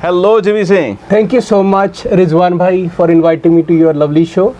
Hello, Jimmy Singh. Thank you so much, Rizwan Bhai, for inviting me to your lovely show.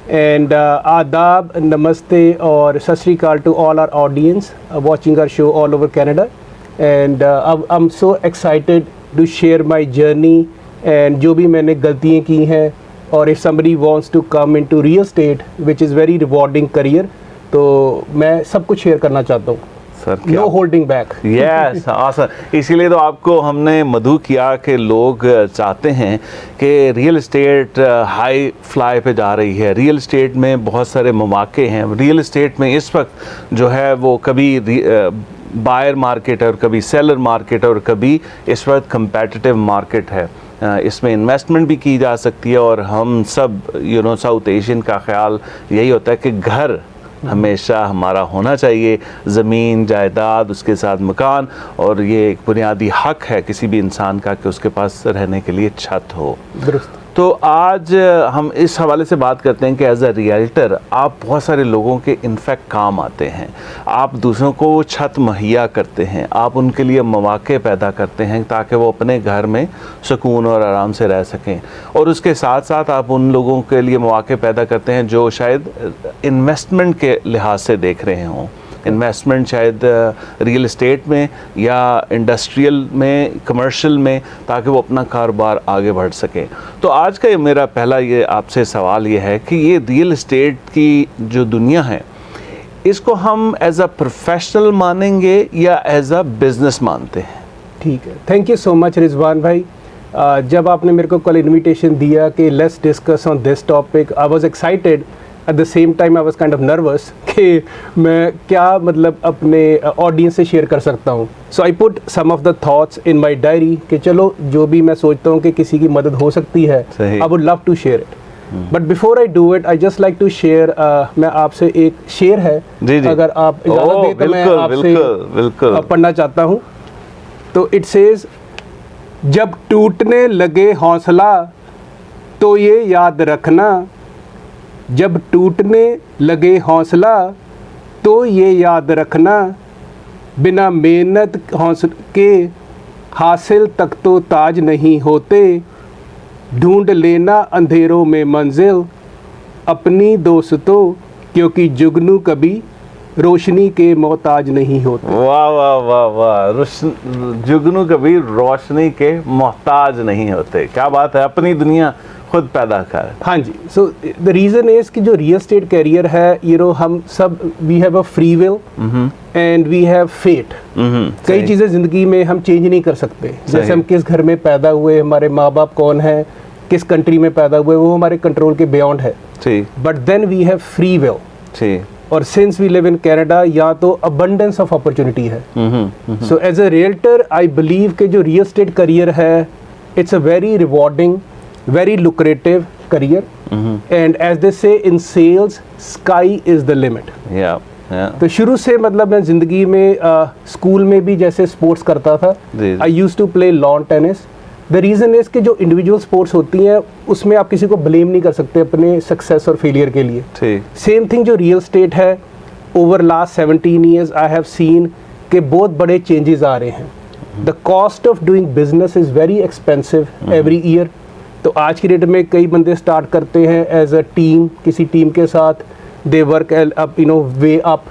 And Adab, Namaste, or Sat Sri Akal to all our audience watching our show all over Canada. And I'm so excited to share my journey and जो भी मैंने गलतियाँ की हैं, और if somebody wants to come into real estate, which is very rewarding career, तो मैं सब कुछ शेयर करना चाहता हूँ. Sir no holding back. Yes sir, इसीलिए तो आपको हमने मधु किया कि लोग चाहते हैं कि रियल एस्टेट हाई फ्लाई पे जा रही है. रियल एस्टेट में बहुत सारे मौके हैं. रियल एस्टेट में इस वक्त जो है वो कभी बायर मार्केट है और कभी सेलर मार्केट है और कभी इस वक्त कंपेटिटिव मार्केट है. इसमें इन्वेस्टमेंट भी की जा सकती है और हम सब साउथ एशियन का ख्याल यही होता है कि घर हमेशा हमारा होना चाहिए. ज़मीन, जायदाद, उसके साथ मकान, और ये एक बुनियादी हक है किसी भी इंसान का कि उसके पास रहने के लिए छत हो. तो आज हम इस हवाले से बात करते हैं कि एज अ रियल्टर आप बहुत सारे लोगों के इनफैक्ट काम आते हैं. आप दूसरों को छत मुहैया करते हैं, आप उनके लिए मौके पैदा करते हैं ताकि वो अपने घर में सुकून और आराम से रह सकें. और उसके साथ साथ आप उन लोगों के लिए मौके पैदा करते हैं जो शायद इन्वेस्टमेंट के लिहाज से देख रहे हों. इन्वेस्टमेंट शायद रियल एस्टेट में या इंडस्ट्रियल में, कमर्शियल में, ताकि वो अपना कारोबार आगे बढ़ सके. तो आज का मेरा पहला ये आपसे सवाल ये है कि ये रियल एस्टेट की जो दुनिया है, इसको हम एज अ प्रोफेशनल मानेंगे या एज अ बिज़नेस मानते हैं? ठीक है, thank you so much Rizwan भाई. जब आपने मेरे को कल इनविटेशन दिया कि let's discuss on this topic, I was excited. At the same time I was kind of nervous कि मैं क्या मतलब अपने ऑडियंस से शेयर कर सकता हूँ. So I put some of the thoughts in my diary कि चलो जो भी मैं सोचता हूँ कि किसी की मदद हो सकती है, I would love to share it. But before I do it, I just like to share, मैं आपसे एक शेर है, जी. अगर आप इजाज़त दें तो मैं आपसे पढ़ना चाहता हूँ. तो इट सेज, जब टूटने लगे हौसला तो ये याद रखना, जब टूटने लगे हौसला तो ये याद रखना, बिना मेहनत हौसले के हासिल तक तो ताज नहीं होते, ढूंढ लेना अंधेरों में मंजिल अपनी दोस्तों, क्योंकि जुगनू कभी रोशनी के मोहताज नहीं होते. वाह वाह वाह वाह, जुगनू कभी रोशनी के मोहताज नहीं होते. क्या बात है, अपनी दुनिया खुद पैदा कर. हाँ जी. सो द रीज़न इज़ कि जो रियल एस्टेट करियर है, हम सब we have a free will and we have fate. कई चीज़ें ज़िंदगी में हम चेंज नहीं कर सकते. जैसे हम किस घर में पैदा हुए, हमारे माँ बाप कौन है, किस कंट्री में पैदा हुए, वो हमारे कंट्रोल के बियॉन्ड है. But then we have free will. और since we live in Canada, यहाँ तो अबंडेंस ऑफ अपॉर्चुनिटी है. So as a realtor I believe कि जो रियल एस्टेट करियर है, it's a very rewarding, very lucrative career, and as they say in sales, sky is the limit. तो शुरू से मतलब मैं ज़िंदगी में स्कूल में भी जैसे स्पोर्ट्स करता था. I used to play lawn tennis. The reason is कि जो इंडिविजुअल स्पोर्ट्स होती हैं उसमें आप किसी को ब्लेम नहीं कर सकते अपने सक्सेस और फेलियर के लिए. सेम थिंग जो रियल स्टेट है, over last 17 years I have seen कि बहुत बड़े चेंजेस आ रहे हैं. The cost of doing business is very expensive every year. तो आज की डेट में कई बंदे स्टार्ट करते हैं एज अ टीम, किसी टीम के साथ, they work up way up.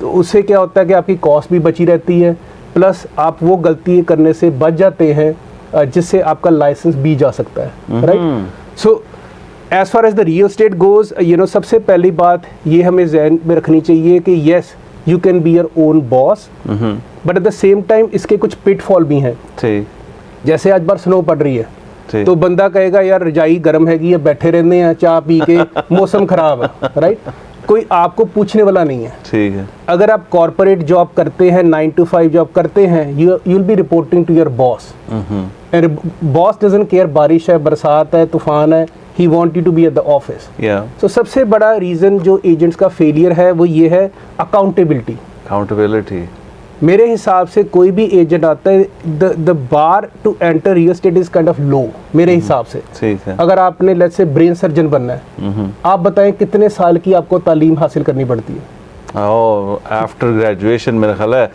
तो उससे क्या होता है कि आपकी कॉस्ट भी बची रहती है, प्लस आप वो गलती करने से बच जाते हैं जिससे आपका लाइसेंस भी जा सकता है. Right. So as far as the real estate goes, सबसे पहली बात ये हमें ज़हन में रखनी चाहिए कि yes, you can be your own boss, but at the same time इसके कुछ पिटफॉल भी हैं. जैसे आज बार स्नो पड़ रही है तो बंदा कहेगा यार रजाई गर्म हैगी, या बैठे रहने हैं चाय पी के, मौसम खराब है. राइट. कोई आपको पूछने वाला नहीं है. ठीक है. अगर आप कॉर्पोरेट जॉब करते हैं, 9 to 5 जॉब करते हैं, you will be reporting to your boss. And boss doesn't care बारिश है, बरसात है, तूफान है, he want you to be at the office. So सबसे बड़ा रीज़न जो एजेंट्स का फेलियर है वो ये है अकाउंटेबिलिटी. मेरे हिसाब से कोई भी एजेंट आता है, the bar to enter real estate is kind of low मेरे हिसाब से. ठीक है. अगर आपने लेट्स से ब्रेन सर्जन बनना है, आप बताएं कितने साल की आपको तालीम हासिल करनी पड़ती है? आफ्टर ग्रेजुएशन मेरा ख्याल है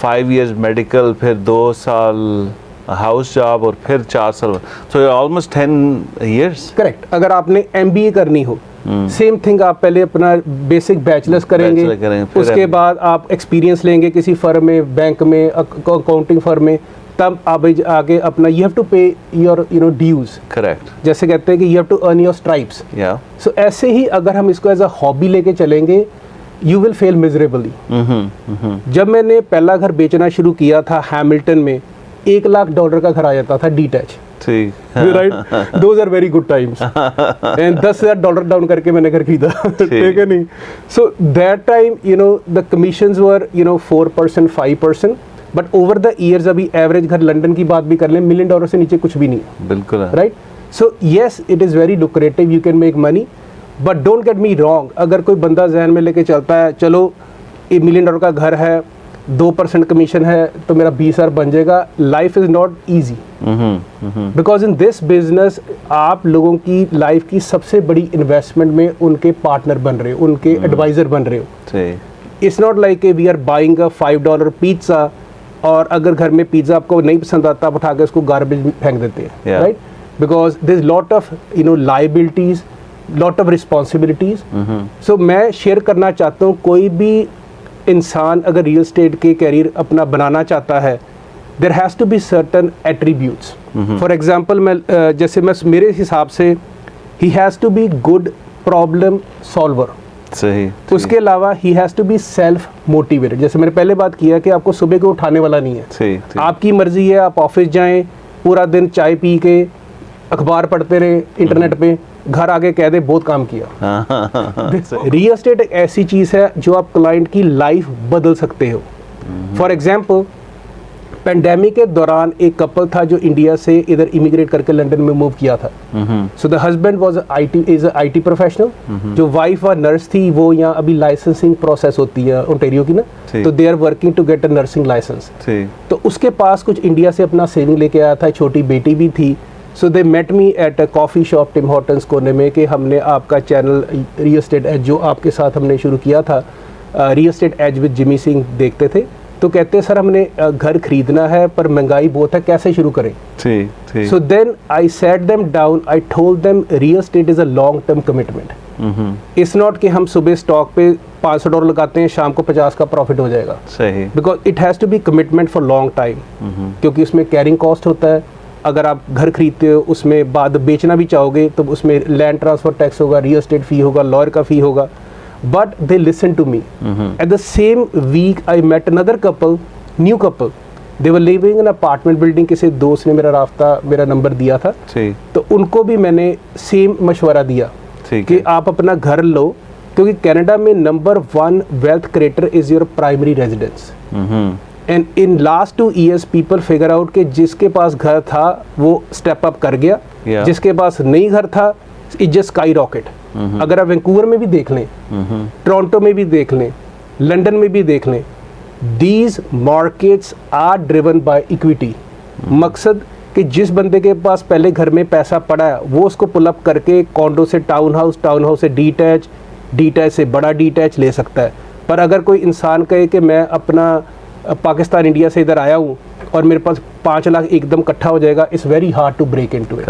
5 years मेडिकल, फिर 2 साल हाउस जॉब और फिर 4 साल, सो ऑलमोस्ट 10 years। करेक्ट। अगर आपने MBA करनी हो, सेम थिंग, आप पहले अपना बेसिक बैचलर्स करेंगे, फिर उसके बाद आप एक्सपीरियंस लेंगे किसी फर्म में, बैंक में, अकाउंटिंग फर्म में, तब आप आगे अपना you have to pay your dues. Correct. जैसे कहते हैं कि you have to earn your stripes. या सो ऐसे ही अगर हम इसको एज अ हॉबी लेके चलेंगे, यू विल फेल मिजरेबली। जब मैंने पहला घर बेचना शुरू किया था हैमिल्टन में, $1 लाख का घर आ जाता था डीटैच। ठीक, right, those are very good times. And $10,000 down करके मैंने घर खरीदा। ठीक है नहीं? So that time the commissions were 4%, 5%, but over the years अभी एवरेज घर लंदन की बात भी कर लें, $1 मिलियन से नीचे कुछ भी नहीं है। बिल्कुल, right. So yes, it is very lucrative, you can make money, but don't get me wrong. अगर कोई बंदा जहन में लेके चलता है चलो $1 मिलियन का घर है, 2% कमीशन है तो मेरा 20,000 बन जाएगा, life is not easy. Because in this business आप लोगों की लाइफ की सबसे बड़ी इन्वेस्टमेंट में उनके पार्टनर बन रहे हो, उनके एडवाइज़र बन रहे हो। It's not like we are buying a $5 pizza, और अगर घर में पिज्ज़ा आपको नहीं पसंद आता, आप उठा के उसको गार्बेज में फेंक देते हैं। Right, because there is lot of liabilities, lot of responsibilities. So मैं शेयर करना चाहता हूँ, कोई भी इंसान अगर रियल स्टेट के कैरियर अपना बनाना चाहता है, there has to be certain attributes. For example, मैं मेरे हिसाब से he has to be good problem solver. सही। उसके अलावा he has to be self motivated. जैसे मैंने पहले बात किया कि आपको सुबह को उठाने वाला नहीं है। सही। आपकी मर्जी है, आप ऑफिस जाएं, पूरा दिन चाय पी के अखबार पढ़ते रहे इंटरनेट पे, घर आके कह दे बहुत काम किया। रियल एस्टेट एक ऐसी चीज़ है जो आप क्लाइंट की लाइफ बदल सकते हो। फॉर एग्जाम्पल, पेंडेमिक के दौरान एक कपल था जो इंडिया से इधर इमिग्रेट करके लंदन में मूव किया था। So the husband was IT professional, जो वाइफ व नर्स थी, वो यहाँ अभी लाइसेंसिंग प्रोसेस होती है ओंटारियो की ना, तो they are working to get a nursing licence. तो उसके पास कुछ इंडिया से अपना सेविंग लेके आया था, छोटी बेटी भी थी। So they met me at a coffee shop Tim Hortons कोने में, कि हमने आपका चैनल रियल एस्टेट एज जो आपके साथ हमने शुरू किया था, real estate edge with Jimmy Singh देखते थे। तो कहते सर हमने घर खरीदना है पर महंगाई बहुत है, कैसे शुरू करें? So then I set them down, I told them real estate is a long term commitment. It's not कि हम सुबह स्टॉक पे $500 लगाते हैं, शाम को 50 का प्रॉफिट हो जाएगा। सही। Because it has to be commitment for long time, क्योंकि उसमें कैरिंग कॉस्ट होता है। अगर आप घर खरीदते हो, उसमें बाद बेचना भी चाहोगे तो उसमें लैंड ट्रांसफ़र टैक्स होगा, रियल एस्टेट फ़ी होगा, लॉयर का फ़ी होगा। But they listened to me. At the same week, I met another couple, new couple. They were living in an apartment building. किसी दोस्त ने मेरा नंबर दिया था, तो उनको भी मैंने सेम मशवरा दिया कि आप अपना घर लो, क्योंकि कनाडा में number 1 wealth creator is your primary residence. And in last 2 years people figure out कि जिसके पास घर था वो स्टेप अप कर गया, जिसके पास नहीं घर था इट जस्ट स्काई रॉकेट। अगर आप वैंकूवर में भी देख लें, टोरंटो में भी देख लें, लंदन में भी देख लें, these markets are driven by equity. मकसद कि जिस बंदे के पास पहले घर में पैसा पड़ा है, वो उसको पुल अप करके कॉन्डो से टाउन हाउस से डीटैच से बड़ा डीटैच ले सकता है। पर अगर कोई इंसान कहे कि मैं अपना पाकिस्तान इंडिया से इधर आया हूँ और मेरे पास 5 लाख एकदम इकट्ठा हो जाएगा, it's very hard to break into it.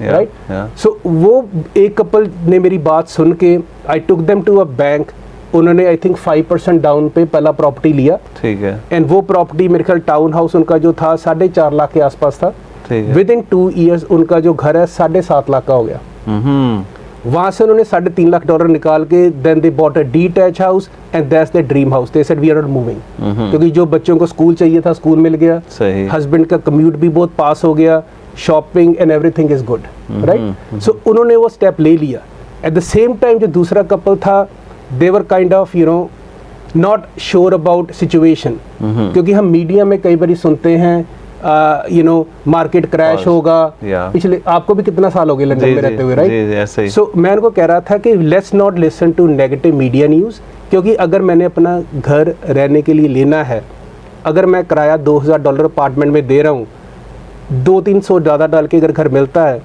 Right. So वो एक कपल ने मेरी बात सुन के, I took them to a bank, उन्होंने आई थिंक 5% डाउन पे पहला प्रॉपर्टी लिया। ठीक है। एंड वो प्रॉपर्टी मेरे ख्याल टाउन हाउस उनका जो था 4.5 लाख के आसपास था। विद इन 2 years उनका जो घर है 7.5 लाख का हो गया। वहाँ से उन्होंने $3.5 लाख निकाल के then they bought a detach house and that's the dream house. They said we are not moving, क्योंकि जो बच्चों को स्कूल चाहिए था स्कूल मिल गया, हस्बैंड का कम्यूट भी बहुत पास हो गया, shopping and everything is good. Right. So उन्होंने वो स्टेप ले लिया। एट द सेम टाइम जो दूसरा कपल था, they were kind of not sure about situation, क्योंकि हम मीडिया में कई बार सुनते हैं मार्केट क्रैश होगा। पिछले आपको भी कितना साल हो गए लंदन में रहते हुए, राइट? सो मैं उनको कह रहा था कि let's not listen to negative media news, क्योंकि अगर मैंने अपना घर रहने के लिए लेना है, अगर मैं किराया $2,000 अपार्टमेंट में दे रहा हूँ, 200-300 ज़्यादा डाल के अगर घर मिलता है,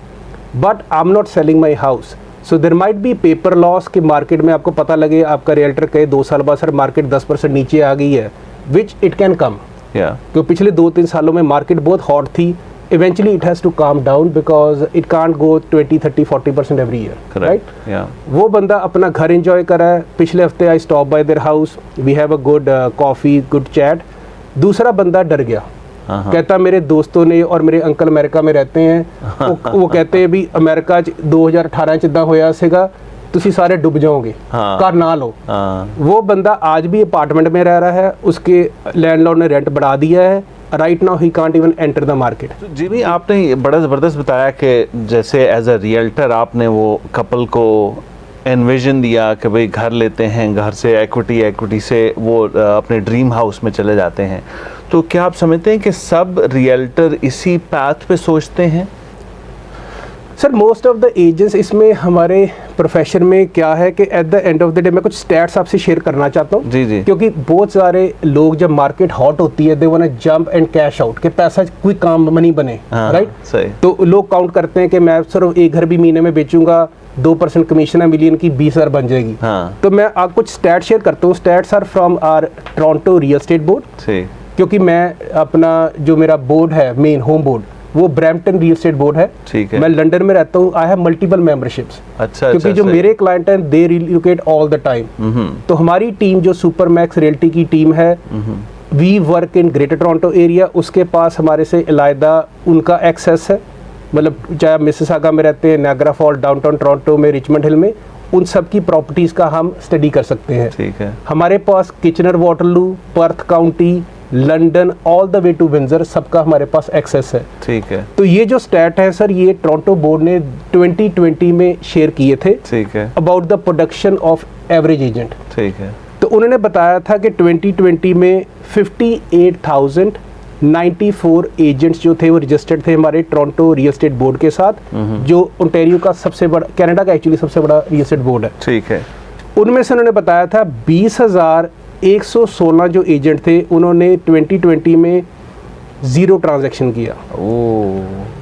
but I am not selling my house, so there might be paper loss कि मार्केट में आपको पता लगे, आपका रियल्टर कहे 2 साल बाद सर मार्केट 10% नीचे आ गई है, विच इट कैन कम। या क्योंकि पिछले 2-3 सालों में मार्केट बहुत हॉट थी. Eventually it has to calm down because it can't go 20, 30, 40% every year. Correct Right? या वो बंदा अपना घर एंजॉय कर रहा है. पिछले हफ्ते I stop by their house, we have a good coffee, good chat. दूसरा बंदा डर गया, कहता मेरे दोस्तों ने और मेरे अंकल अमेरिका में रहते हैं, वो कहते हैं भी अमेरिका 2018 ਚ इदां होया सीगा, तुसी सारे डूब जाओगे, घर ना लो. वो बंदा आज भी अपार्टमेंट में रह रहा है, उसके लैंडलॉर्ड ने रेंट बढ़ा दिया है. Right now he can't even enter the market. जी भी आपने बड़ा ज़बरदस्त बताया कि जैसे एज अ रियल्टर आपने वो कपल को एनविजन दिया कि भाई घर लेते हैं, घर से एक्विटी से वो अपने ड्रीम हाउस में चले जाते हैं. तो क्या आप समझते हैं कि सब रियल्टर इसी पाथ पे सोचते हैं? Sir most of the agents, इसमें हमारे प्रोफेशन में क्या है कि eight the end of the day मैं कुछ स्टैट्स आपसे शेयर करना चाहता हूँ. जी. क्योंकि बहुत सारे लोग जब मार्केट हॉट होती है they want to jump and cash out, के पैसा कोई काम मनी बने. राइट, सही. तो लोग काउंट करते हैं कि मैं सिर्फ एक घर भी महीने में बेचूंगा, 2% कमीशन है मिलियन की, 20,000 बन जाएगी. तो मैं आप कुछ स्टैट शेयर करता हूँ. Stats are from our Toronto real estate board. क्योंकि मैं अपना जो मेरा बोर्ड है मेन होम बोर्ड वो ब्रैम्पटन रियल एस्टेट बोर्ड है. ठीक है. मैं लंदन में रहता हूँ. I have multiple memberships. अच्छा. क्योंकि जो मेरे क्लाइंट हैं they relocate all the time. तो हमारी टीम जो सुपर मैक्स रियल्टी की टीम है, we work in Greater Toronto area. उसके पास हमारे से इलायदा उनका एक्सेस है, मतलब चाहे मिसिसागा में रहते हैं, नायग्रा फॉल, डाउनटाउन टोरंटो में, रिचमंड हिल में, उन सब की प्रॉपर्टीज़ का हम स्टडी कर सकते हैं. ठीक है. हमारे पास Kitchener, Waterloo, Perth County, London, all the way to Windsor, सबका हमारे पास एक्सेस है. ठीक है. तो ये जो स्टैट है सर, ये टोरंटो बोर्ड ने 2020 में शेयर किए थे. ठीक है. About the production of average agent. ठीक है. तो उन्होंने बताया था कि 2020 में 58,094 एजेंट्स जो थे वो रजिस्टर्ड थे हमारे टोरंटो रियल एस्टेट बोर्ड के साथ, जो ओंटारियो का सबसे बड़ा, कनाडा का एक्चुअली सबसे बड़ा रियल एस्टेट बोर्ड है. ठीक है. उनमें से उन्होंने बताया था 20,116 जो एजेंट थे उन्होंने 2020 में 0 ट्रांजैक्शन किया.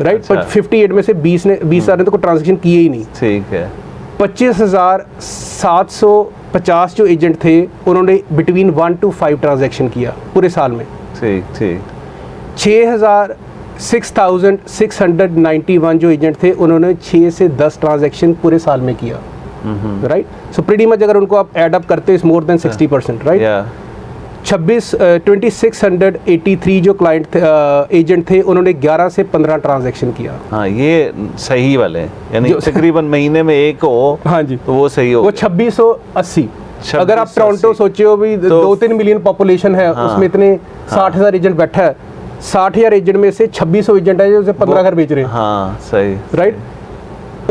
राइट. अच्छा. पर 58 में से 20,000 ने तो कोई ट्रांजैक्शन किए ही नहीं. ठीक है. 25,750 जो एजेंट थे उन्होंने बिटवीन 1 to 5 ट्रांजैक्शन किया पूरे साल में. ठीक. 6,691 जो एजेंट थे उन्होंने 6 से 10 ट्रांजैक्शन पूरे साल में किया. राइट. सो प्रीटी मच अगर उनको आप ऐड अप करते हैं मोर देन 60%. राइट. 2683 जो क्लाइंट एजेंट थे उन्होंने 11 से 15 ट्रांजैक्शन किया. हाँ, ये सही वाले हैं, यानी तकरीबन महीने में एक हो. हाँ जी. तो वो सही हो. वो 2680. अगर आप टोरंटो सोचे हो भी 2-3 मिलियन पॉपुलेशन है, उसमें इतने 60,000 एजेंट बैठा है, 60,000 एजेंट में से 2600 एजेंट है जो 15 घर बेच रहे हैं. हाँ, सही. Right.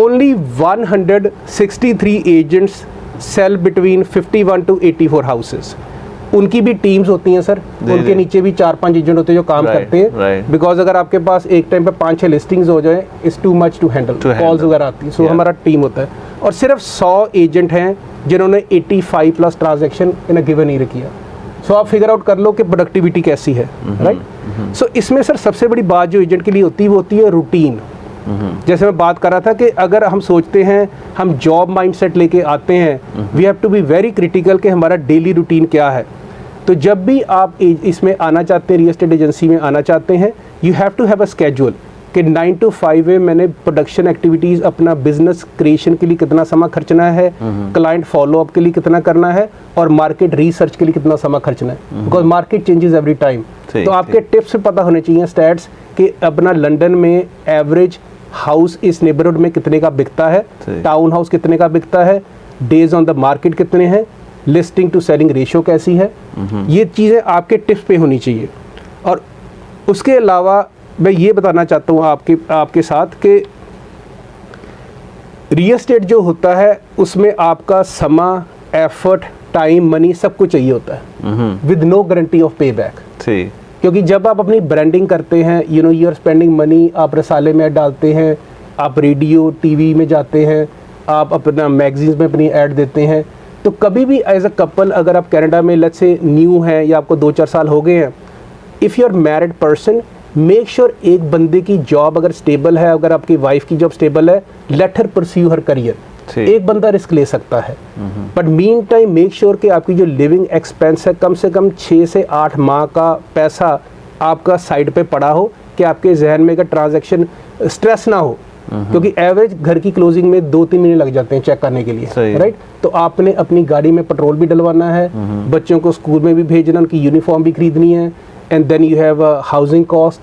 Only 163 agents sell between 51 to 84 houses. उनकी भी टीम्स होती हैं सर, उनके नीचे भी 4-5 एजेंट होते हैं जो काम करते हैं. बिकॉज अगर आपके पास एक टाइम पे 6 लिस्टिंग्स हो जाए, it's too much to handle, calls वगैरह आती है. सो हमारा टीम होता है. और सिर्फ 100 एजेंट हैं जिन्होंने 85+ transaction in a given year किया. सो आप फिगर आउट कर लो कि प्रोडक्टिविटी कैसी है. राइट. सो इसमें सर सबसे बड़ी बात जो एजेंट के लिए होती है वो होती है रूटीन. जैसे मैं बात कर रहा था कि अगर हम सोचते हैं हम जॉब माइंडसेट लेके आते हैं, we have to be very critical कि हमारा डेली रूटीन क्या है. तो जब भी आप इसमें आना चाहते हैं, रियल एस्टेट एजेंसी में आना चाहते हैं, you have to have a schedule कि 9 to 5 में मैंने प्रोडक्शन एक्टिविटीज़, अपना बिजनेस क्रिएशन के लिए कितना समय खर्चना है, क्लाइंट फॉलोअप के लिए कितना करना है, और मार्केट रिसर्च के लिए कितना समय खर्चना है. Because market changes every time. तो आपके टिप्स पता होने चाहिए, स्टैट्स, कि अपना लंदन में एवरेज हाउस इस नेबरहुड में कितने का बिकता है, टाउन हाउस कितने का बिकता है, डेज ऑन द मार्केट कितने हैं, लिस्टिंग टू सेलिंग रेशियो कैसी है. ये चीज़ें आपके टिप्स पे होनी चाहिए. और उसके अलावा मैं ये बताना चाहता हूँ आपके साथ कि रियल एस्टेट जो होता है उसमें आपका समय, एफर्ट, टाइम, मनी सब कुछ चाहिए होता है, विद नो गारंटी ऑफ पे बैक. क्योंकि जब आप अपनी ब्रांडिंग करते हैं, यू आर स्पेंडिंग मनी, आप रसाले में डालते हैं, आप रेडियो टीवी में जाते हैं, आप अपना मैगजीन्स में अपनी ऐड देते हैं. तो कभी भी एज अ कपल अगर आप कनाडा में लेट्स से न्यू हैं या आपको 2-4 साल हो गए हैं, if you are married person, make sure एक बंदे की जॉब अगर स्टेबल है, अगर आपकी वाइफ की जॉब स्टेबल है, let her pursue her career. ठीक। एक बंदा रिस्क ले सकता है, but mean time make sure कि आपकी जो लिविंग एक्सपेंस है कम से कम 6 से 8 माह का पैसा आपका साइड पे पड़ा हो, कि आपके जहन में का ट्रांजैक्शन स्ट्रेस ना हो, क्योंकि एवरेज घर की क्लोजिंग में 2-3 महीने लग जाते हैं चेक करने के लिए, राइट। तो आपने अपनी गाड़ी में पेट्रोल भी डलवाना है, बच्चों को स्कूल में भी भेजना, उनकी यूनिफॉर्म भी खरीदनी है, and then you have housing cost,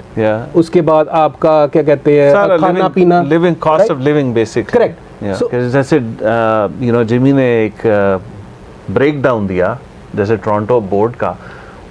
उसके बाद आपका क्या कहते हैं खाना पीना, living cost of living basic, correct. जैसे यू नो जिमी ने एक ब्रेक डाउन दिया जैसे टोरंटो बोर्ड का,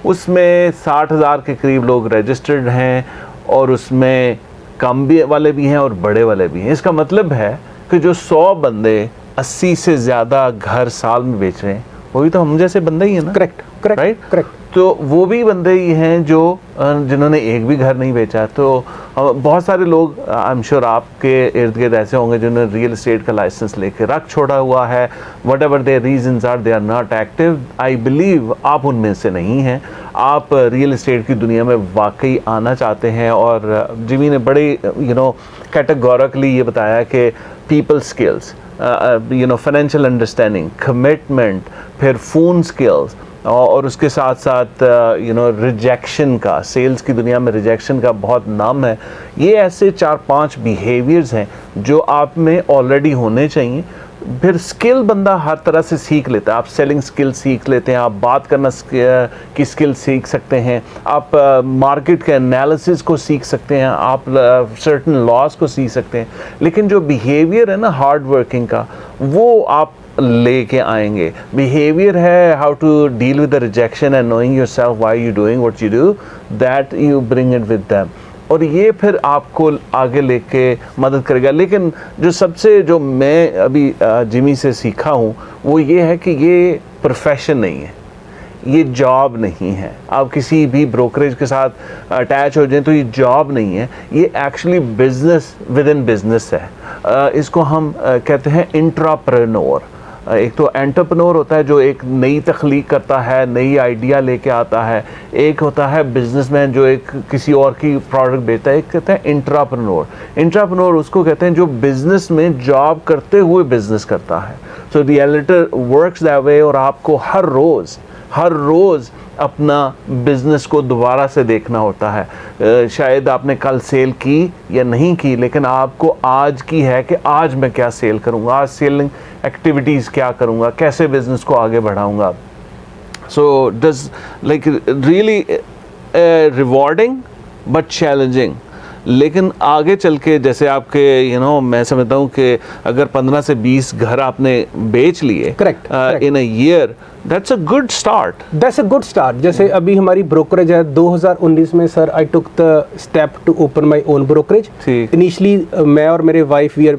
उसमें 60,000 के करीब लोग रजिस्टर्ड हैं और उसमें कम भी वाले भी हैं और बड़े वाले भी हैं। इसका मतलब है कि जो 100 बंदे 80 से ज़्यादा घर साल में बेच रहे हैं, वो भी तो हम जैसे बंदे ही हैं ना। Correct correct right, correct. तो वो भी बंदे ही हैं जो जिन्होंने एक भी घर नहीं बेचा। तो बहुत सारे लोग आई एम श्योर आपके इर्द गिर्द ऐसे होंगे जिन्होंने रियल एस्टेट का लाइसेंस लेके रख छोड़ा हुआ है, whatever their reasons are, they are not active. I believe आप उनमें से नहीं हैं, आप रियल एस्टेट की दुनिया में वाकई आना चाहते हैं। और जिमी ने बड़े यू नो कैटेगोरिकली ये बताया कि people skills, you know financial understanding, commitment, फिर फोन स्किल्स, और उसके साथ साथ यू नो रिजेक्शन का, सेल्स की दुनिया में रिजेक्शन का बहुत नाम है। ये ऐसे 4-5 बिहेवियर्स हैं जो आप में ऑलरेडी होने चाहिए। फिर स्किल बंदा हर तरह से सीख लेता है, आप सेलिंग स्किल सीख लेते हैं, आप बात करना की स्किल सीख सकते हैं, आप मार्केट के एनालिसिस को सीख सकते हैं, आप सर्टन लॉस को सीख सकते हैं। लेकिन जो बिहेवियर है ना हार्ड वर्किंग का, वो आप लेके आएंगे। बिहेवियर है how to deal with the rejection and knowing yourself why you doing what you do, that you bring it with them, और ये फिर आपको आगे लेके मदद करेगा। लेकिन जो सबसे जो मैं अभी जिमी से सीखा हूँ वो ये है कि ये प्रोफेशन नहीं है, ये जॉब नहीं है। आप किसी भी ब्रोकरेज के साथ अटैच हो जाएं तो ये जॉब नहीं है, ये actually business with in business है। इसको हम कहते हैं इंट्राप्रेन्योर। एक तो एंटरप्रेन्योर होता है जो एक नई तख्लीक करता है, नई आइडिया लेके आता है, एक होता है बिजनेसमैन जो एक किसी और की प्रोडक्ट बेचता है, एक कहते हैं इंट्राप्रेन्योर। इंट्राप्रेन्योर उसको कहते हैं जो बिजनेस में जॉब करते हुए बिजनेस करता है। सो रियलिटर वर्क्स दैट वे, और आपको हर रोज़ अपना बिजनेस को दोबारा से देखना होता है। शायद आपने कल सेल की या नहीं की, लेकिन आपको आज की है कि आज मैं क्या सेल करूँगा, आज सेलिंग एक्टिविटीज़ क्या करूँगा, कैसे बिजनेस को आगे बढ़ाऊँगा। So does like really rewarding but challenging. लेकिन आगे चल के जैसे आपके यू नो मैं समझता हूँ कि अगर 15 से 20 घर आपने बेच लिए in a year, that's a good start. जैसे अभी हमारी ब्रोकरेज है 2019 में, sir I took the step to open my own brokerage. Initially मैं और मेरे wife we are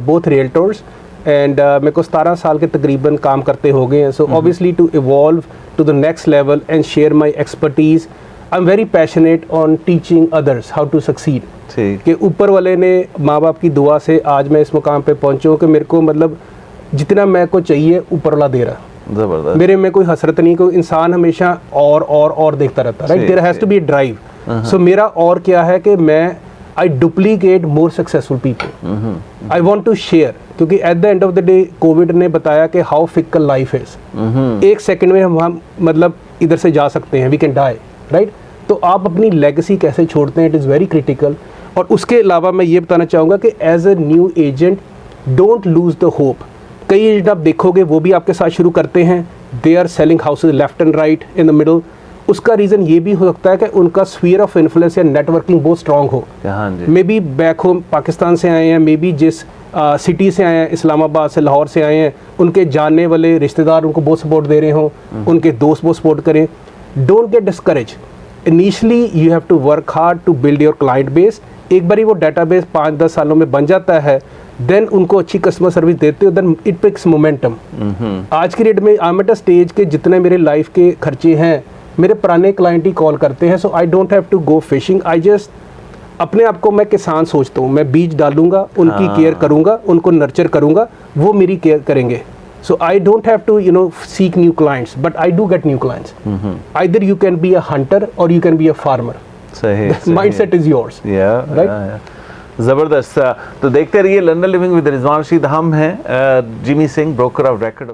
both realtors, and मेरे को 17 साल के तकरीबन काम करते हो गए हैं। So obviously to evolve to the next level and share my expertise, I am very passionate on teaching others how to succeed. कि ऊपर वाले ने माँ बाप की दुआ से आज मैं इस मुकाम पे पहुँचा हूँ कि मेरे को मतलब जितना मेरे को चाहिए ऊपर वाला दे रहा। ज़बरदस्त। मेरे में कोई हसरत नहीं, कोई इंसान हमेशा और देखता रहता है, right. There has to be a drive. So मेरा और क्या है कि मैं I duplicate more successful people, I want to share, क्योंकि at the end of the day COVID ने बताया कि हाउ फिकल लाइफ इज। एक सेकंड में हम मतलब इधर से जा सकते हैं, वी कैन डाई, राइट। तो आप अपनी लेगेसी कैसे छोड़ते हैं, इट इज़ वेरी क्रिटिकल। और उसके अलावा मैं ये बताना चाहूँगा कि as a new agent don't lose the hope. कई एजेंट आप देखोगे वो भी आपके साथ शुरू करते हैं, they are selling houses left and right in the middle. उसका रीज़न ये भी हो सकता है कि उनका स्फीयर ऑफ इन्फ्लुएंस या नेटवर्किंग बहुत स्ट्रांग हो। Maybe back home Pakistan से आए हैं, मे बी जिस सिटी से आए हैं, इस्लामाबाद से, लाहौर से आए हैं, उनके जानने वाले रिश्तेदार उनको बहुत सपोर्ट दे रहे हों, उनके दोस्त बहुत सपोर्ट करें। Don't get discourage. Initially you have to work hard to build your client base. एक बारी वो डाटाबेस 5-10 सालों में बन जाता है, देन उनको अच्छी कस्टमर सर्विस देते हो, देन इट पिक्स मोमेंटम। आज की डेट में I am at a stage के जितने मेरे लाइफ के खर्चे हैं मेरे पुराने क्लाइंट ही कॉल करते हैं। So I don't have to go fishing, I just अपने आप को मैं किसान सोचता हूँ। मैं बीज डालूंगा, उनकी केयर करूँगा, उनको नर्चर करूँगा, वो मेरी केयर करेंगे। So I don't have to, you know, seek new clients, but I do get new clients. Either you can be a hunter or you can be a farmer. सही, mindset is yours. Yeah, right? Yeah. ज़बरदस्त। तो देखते रहिए London living with Rizwan Rashid. हम हैं Jimmy Singh, broker of record.